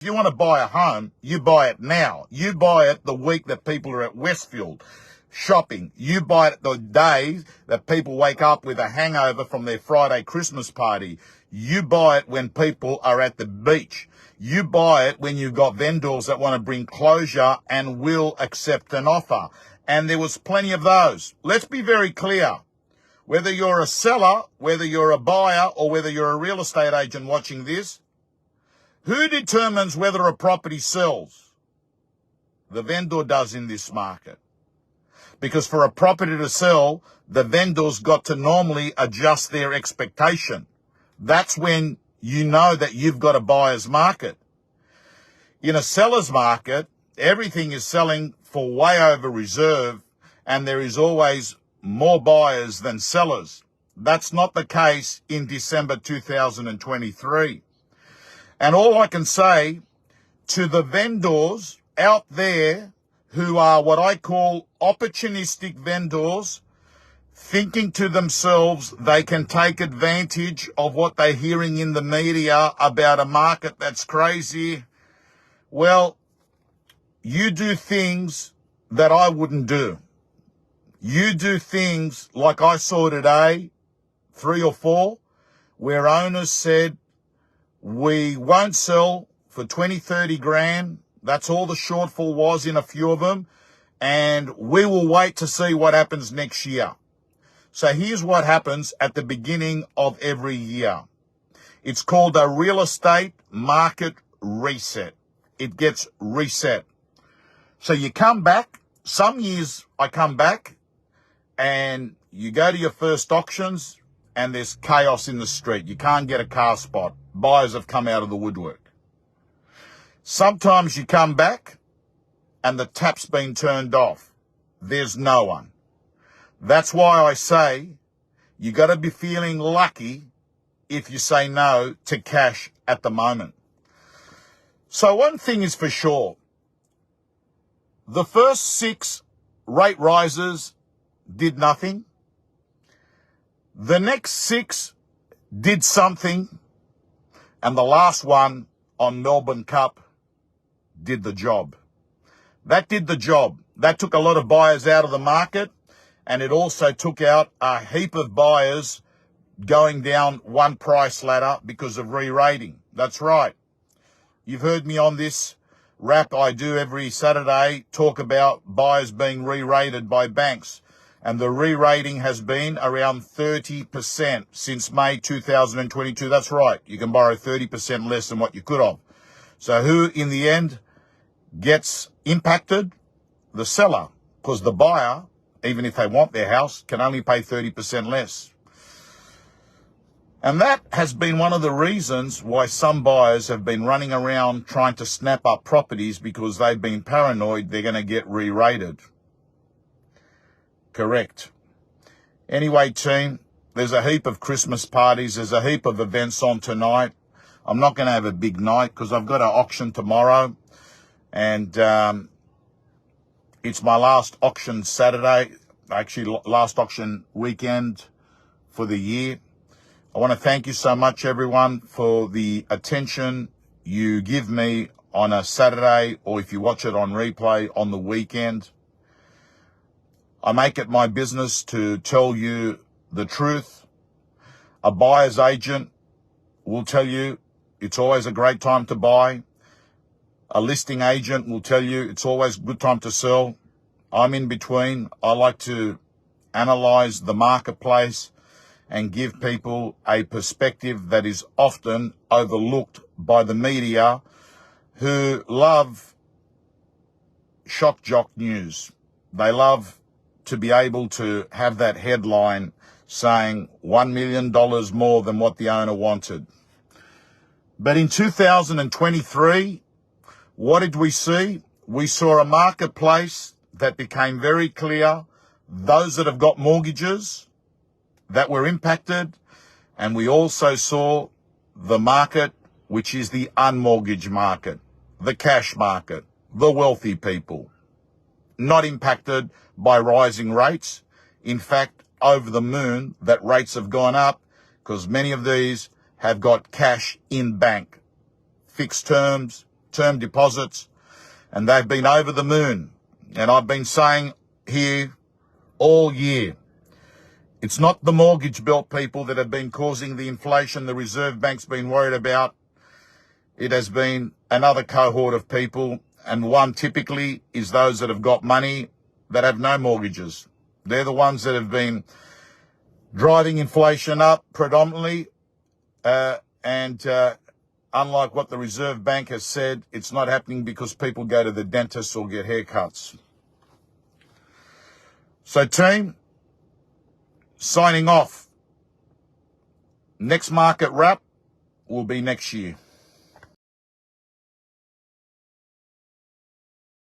If you want to buy a home, you buy it now. You buy it the week that people are at Westfield shopping. You buy it the days that people wake up with a hangover from their Friday Christmas party. You buy it when people are at the beach. You buy it when you've got vendors that want to bring closure and will accept an offer. And there was plenty of those. Let's be very clear. Whether you're a seller, whether you're a buyer, or whether you're a real estate agent watching this, who determines whether a property sells? The vendor does in this market. Because for a property to sell, the vendor's got to normally adjust their expectation. That's when you know that you've got a buyer's market. In a seller's market, everything is selling for way over reserve, and there is always more buyers than sellers. That's not the case in December 2023. And all I can say to the vendors out there who are what I call opportunistic vendors, thinking to themselves they can take advantage of what they're hearing in the media about a market that's crazy, well, you do things that I wouldn't do. You do things like I saw today, 3 or 4, where owners said, we won't sell for 20, 30 grand. That's all the shortfall was in a few of them. And we will wait to see what happens next year. So here's what happens at the beginning of every year. It's called a real estate market reset. It gets reset. So you come back. Some years I come back and you go to your first auctions and there's chaos in the street. You can't get a car spot. Buyers have come out of the woodwork. Sometimes you come back and the tap's been turned off. There's no one. That's why I say you got to be feeling lucky if you say no to cash at the moment. So one thing is for sure. The first 6 rate rises did nothing. The next 6 did something. And the last one on Melbourne Cup did the job. That did the job. That took a lot of buyers out of the market, and it also took out a heap of buyers going down one price ladder because of re-rating. That's right. You've heard me on this rap I do every Saturday talk about buyers being re-rated by banks. And the re-rating has been around 30% since May 2022. That's right. You can borrow 30% less than what you could have. So who, in the end, gets impacted? The seller. Because the buyer, even if they want their house, can only pay 30% less. And that has been one of the reasons why some buyers have been running around trying to snap up properties, because they've been paranoid they're going to get re-rated. Correct. Anyway, team, there's a heap of Christmas parties. There's a heap of events on tonight. I'm not going to have a big night because I've got an auction tomorrow. And it's my last auction Saturday, actually last auction weekend for the year. I want to thank you so much, everyone, for the attention you give me on a Saturday, or if you watch it on replay on the weekend. I make it my business to tell you the truth. A buyer's agent will tell you it's always a great time to buy. A listing agent will tell you it's always a good time to sell. I'm in between. I like to analyze the marketplace and give people a perspective that is often overlooked by the media, who love shock jock news. They love to be able to have that headline saying $1 million more than what the owner wanted. But in 2023, what did we see? We saw a marketplace that became very clear. Those that have got mortgages that were impacted, and we also saw the market, which is the unmortgaged market, the cash market, the wealthy people, not impacted by rising rates. In fact, over the moon that rates have gone up, because many of these have got cash in bank, fixed terms, term deposits, and they've been over the moon. And I've been saying here all year, it's not the mortgage belt people that have been causing the inflation the Reserve Bank's been worried about. It has been another cohort of people, and one typically is those that have got money that have no mortgages. They're the ones that have been driving inflation up predominantly, and unlike what the Reserve Bank has said, it's not happening because people go to the dentist or get haircuts. So team, signing off. Next market wrap will be next year.